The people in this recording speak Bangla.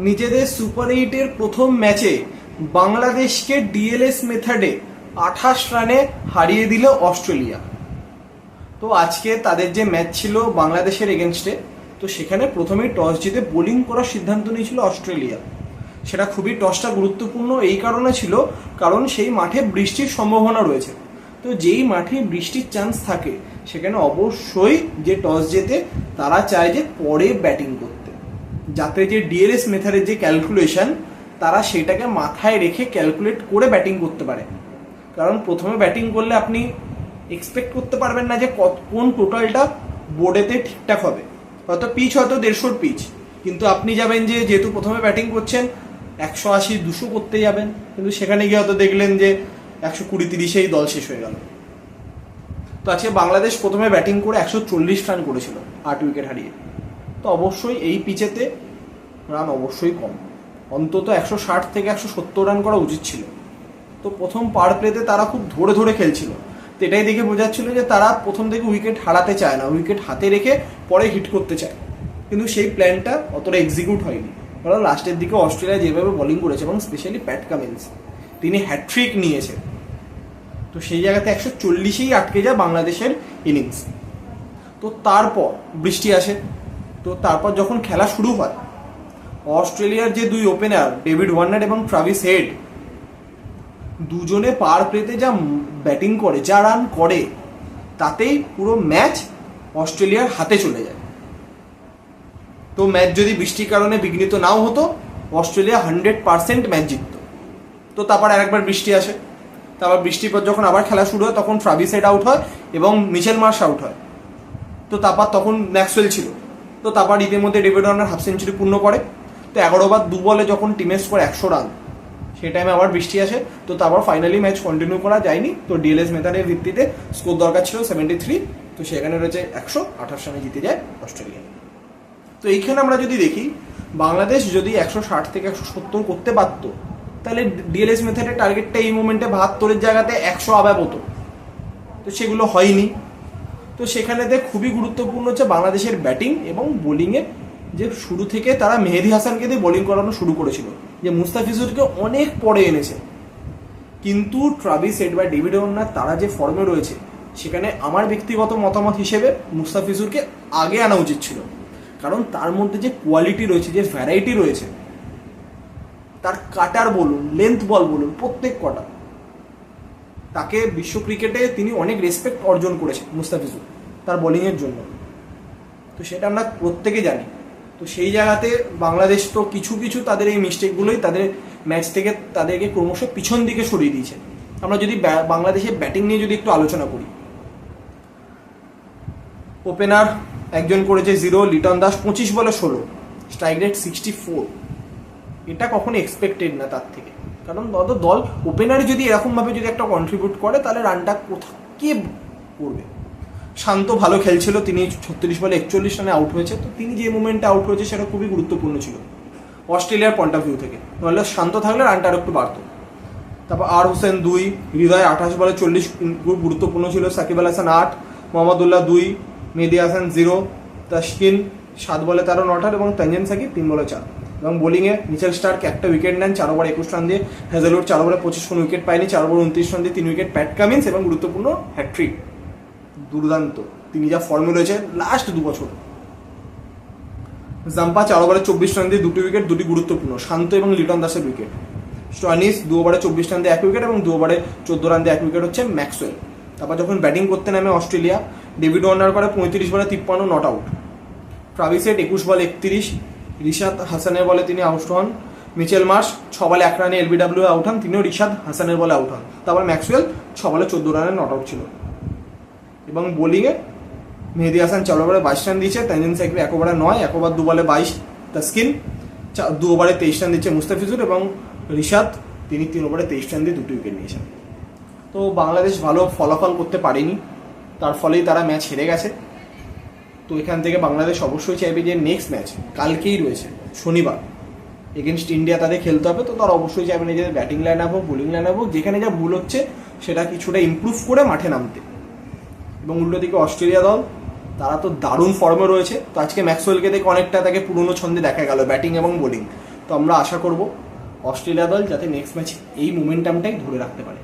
নিজেদের সুপার এইটের প্রথম ম্যাচে বাংলাদেশকে ডিএলএস মেথডে 28 রানে হারিয়ে দিল অস্ট্রেলিয়া। তো আজকে তাদের যে ম্যাচ ছিল বাংলাদেশের এগেনস্টে, তো সেখানে প্রথমেই টস জিতে বোলিং করার সিদ্ধান্ত নিয়েছিল অস্ট্রেলিয়া। সেটা খুবই টসটা গুরুত্বপূর্ণ এই কারণে ছিল, কারণ সেই মাঠে বৃষ্টির সম্ভাবনা রয়েছে। তো যেই মাঠে বৃষ্টির চান্স থাকে সেখানে অবশ্যই যে টস জেতে তারা চায় যে পরে ব্যাটিং করতে, যাতে যে ডিএলএস মেথডের যে ক্যালকুলেশন তারা সেটাকে মাথায় রেখে ক্যালকুলেট করে ব্যাটিং করতে পারে। কারণ প্রথমে ব্যাটিং করলে আপনি এক্সপেক্ট করতে পারবেন না যে কোন টোটালটা বোর্ডেতে ঠিকঠাক হবে। হয়তো পিচ হয়তো 150 পিচ, কিন্তু আপনি যাবেন যে যেহেতু প্রথমে ব্যাটিং করছেন 180 200 করতে যাবেন, কিন্তু সেখানে গিয়ে হয়তো দেখলেন যে 120-30-এই দল শেষ হয়ে গেল। তো আজকে বাংলাদেশ প্রথমে ব্যাটিং করে 140 রান করেছিল 8 উইকেট হারিয়ে। তো অবশ্যই এই পিচেতে রান অবশ্যই কম, অন্তত 160 থেকে 170 রান করা উচিত ছিল। তো প্রথম পাওয়ার প্লেতে তারা খুব ধরে ধরে খেলছিল, তো এটাই দেখে বোঝাচ্ছিল যে তারা প্রথম থেকে উইকেট হারাতে চায় না, উইকেট হাতে রেখে পরে হিট করতে চায়। কিন্তু সেই প্ল্যানটা অতটা এক্সিকিউট হয়নি, কারণ লাস্টের দিকে অস্ট্রেলিয়া যেভাবে বোলিং করেছে এবং স্পেশালি প্যাট কামিন্স, তিনি হ্যাট্রিক নিয়েছে। তো সেই জায়গাতে 140-এই আটকে যায় বাংলাদেশের ইনিংস। তো তারপর বৃষ্টি আসে। তো তারপর যখন খেলা শুরু হয়, অস্ট্রেলিয়ার যে দুই ওপেনার ডেভিড ওয়ার্নার এবং ট্রাভিস হেড, দুজনে পাওয়ার প্লেতে যা ব্যাটিং করে, যা রান করে, তাতেই পুরো ম্যাচ অস্ট্রেলিয়ার হাতে চলে যায়। তো ম্যাচ যদি বৃষ্টির কারণে বিঘ্নিত নাও হতো, অস্ট্রেলিয়া 100% ম্যাচ জিতত। তো তারপর আরেকবার বৃষ্টি আসে। তারপর বৃষ্টির পর যখন আবার খেলা শুরু হয়, তখন ট্রাভিস হেড আউট হয় এবং মিচেল মার্শ আউট হয়। তো তারপর তখন ম্যাক্সওয়েল ছিল। তো তারপর ইতিমধ্যে ডেভিড ওয়ার্নার হাফ সেঞ্চুরি পূর্ণ করে। তো 11 ওভার 2 বলে যখন টিমের স্কোর 100 রান, সেই টাইমে আবার বৃষ্টি আসে। তো তারপর ফাইনালি ম্যাচ কন্টিনিউ করা যায়নি। তো ডিএলএস মেথডের ভিত্তিতে স্কোর দরকার ছিল 73, তো সেখানে রয়েছে 128 রানে জিতে যায় অস্ট্রেলিয়া। তো এইখানে আমরা যদি দেখি, বাংলাদেশ যদি 160 থেকে 170 করতে পারতো, তাহলে ডিএলএস মেথডের টার্গেটটা এই মোমেন্টে 72-এর জায়গাতে 100 আবার হতো। তো সেগুলো হয়নি। তো সেখানেতে খুবই গুরুত্বপূর্ণ হচ্ছে বাংলাদেশের ব্যাটিং এবং বোলিংয়ে, যে শুরু থেকে তারা মেহেদী হাসানকে দিয়ে বোলিং করানো শুরু করেছিল, যে মুস্তাফিজুরকে অনেক পরে এনেছে। কিন্তু ট্রাভিস হেড বা ডেভিড ওয়ার্নার তারা যে ফর্মে রয়েছে, সেখানে আমার ব্যক্তিগত মতামত হিসেবে মুস্তাফিজুরকে আগে আনা উচিত ছিল। কারণ তার মধ্যে যে কোয়ালিটি রয়েছে, যে ভ্যারাইটি রয়েছে, তার কাটার বলুন, লেন্থ বল বলুন, প্রত্যেক কটা, তাকে বিশ্ব ক্রিকেটে তিনি অনেক রেসপেক্ট অর্জন করেছেন মুস্তাফিজুর তার বোলিংয়ের জন্য। তো সেটা আমরা প্রত্যেকে জানি। তো সেই জায়গাতে বাংলাদেশ তো কিছু কিছু তাদের এই মিস্টেকগুলোই তাদের ম্যাচ থেকে তাদেরকে ক্রমশ পিছন দিকে সরিয়ে দিয়েছে। আমরা যদি বাংলাদেশের ব্যাটিং নিয়ে যদি একটু আলোচনা করি, ওপেনার একজন করেছে 0, লিটন দাস 25 বলে 16, স্ট্রাইক রেট 64। এটা কখনো এক্সপেক্টেড না তার থেকে, কারণ দল ওপেনারে যদি এরকমভাবে যদি একটা কন্ট্রিবিউট করে, তাহলে রানটা কে করবে। শান্ত ভালো খেলছিল, তিনি 36 বলে 41 রানে আউট হয়েছে। তো তিনি যে মুভমেন্টে আউট হয়েছে সেটা খুবই গুরুত্বপূর্ণ ছিল অস্ট্রেলিয়ার পয়েন্ট অফ ভিউ থেকে, নাহলে শান্ত থাকলে রানটা আরও একটু বাড়তো। তারপর আর হোসেন 2, হৃদয় 28 বলে 40 খুব গুরুত্বপূর্ণ ছিল, সাকিব আল হাসান 8, মোহাম্মদুল্লাহ 2, মেহেদী হাসান 0, তাসকিন 7 বলে 13 নট আউট এবং তানজিম সাকিব 3 বলে 4। এবং বোলিংয়ে মিচেল স্টার্ক একটা উইকেট নেন 4 ওভার 21 রান দিয়ে, হ্যাজেলউড 4 ওভারে 25 কোনো উইকেট পায়নি, 4 ওভার 29 রান দিয়ে 3 উইকেট, প্যাট কামিন্স এবং গুরুত্বপূর্ণ হ্যাট্রিক। দুর্দান্ত তিনি যা ফর্মে রয়েছে লাস্ট 2 বছর। জাম্পা 4 ওভারে 24 রান দিয়ে 2টি উইকেট, 2টি গুরুত্বপূর্ণ, শান্ত এবং লিটন দাসের উইকেট। স্টোয়ানিস 2 ওভারে 24 রান দিয়ে 1 উইকেট এবং 2 ওভারে 14 রান দিয়ে 1 উইকেট হচ্ছে ম্যাক্সওয়েল। তারপর যখন ব্যাটিং করতে নামে অস্ট্রেলিয়া, ডেভিড ওয়ার্নার করে 35 বলে 53 নট আউট, ট্রাভিস হেড 21 বলে 31, রিশাদ হাসানের বলে তিনি আউট হন, মিচেল মার্শ 6 বলে 1 রানে এলবিডব্লিউ আউট হন, তিনিও রিশাদ হাসানের বলে আউট হন। তারপর ম্যাক্সওয়েল 6 বলে 14 রানে নট আউট ছিল। এবং বোলিংয়ে মেহেদী হাসান 4 ওভারে 22 রান দিয়েছে, তানজিম সাকিব 1 ওভারে 9, 1 ওভার 2 বলে 22, তাসকিন 2 ওভারে 23 রান দিচ্ছে মুস্তাফিজুর, এবং রিশাদ তিনি 3 ওভারে 23 রান দিয়ে 2টি উইকেট নিয়েছেন। তো বাংলাদেশ ভালো ফলাফল করতে পারেনি, তার ফলেই তারা ম্যাচ হেরে গেছে। তো এখান থেকে বাংলাদেশ অবশ্যই চাইবে যে নেক্সট ম্যাচ কালকেই রয়েছে, শনিবার, এগেনস্ট ইন্ডিয়া তাদের খেলতে হবে। তো তারা অবশ্যই চাইবে নিজেদের ব্যাটিং লাইন আপ হোক, বোলিং লাইন আপ হোক, যেখানে যা ভুল হচ্ছে সেটা কিছুটা ইমপ্রুভ করে মাঠে নামতে। এবং উল্টো দিকে অস্ট্রেলিয়া দল, তারা তো দারুণ ফর্মে রয়েছে। তো আজকে ম্যাক্সওয়েলকে দেখে অনেকটা তাকে পুরনো ছন্দে দেখা গেল ব্যাটিং এবং বোলিং। তো তো আমরা আশা করব অস্ট্রেলিয়া দল যাতে নেক্সট ম্যাচে এই মোমেন্টামটাই ধরে রাখতে পারে।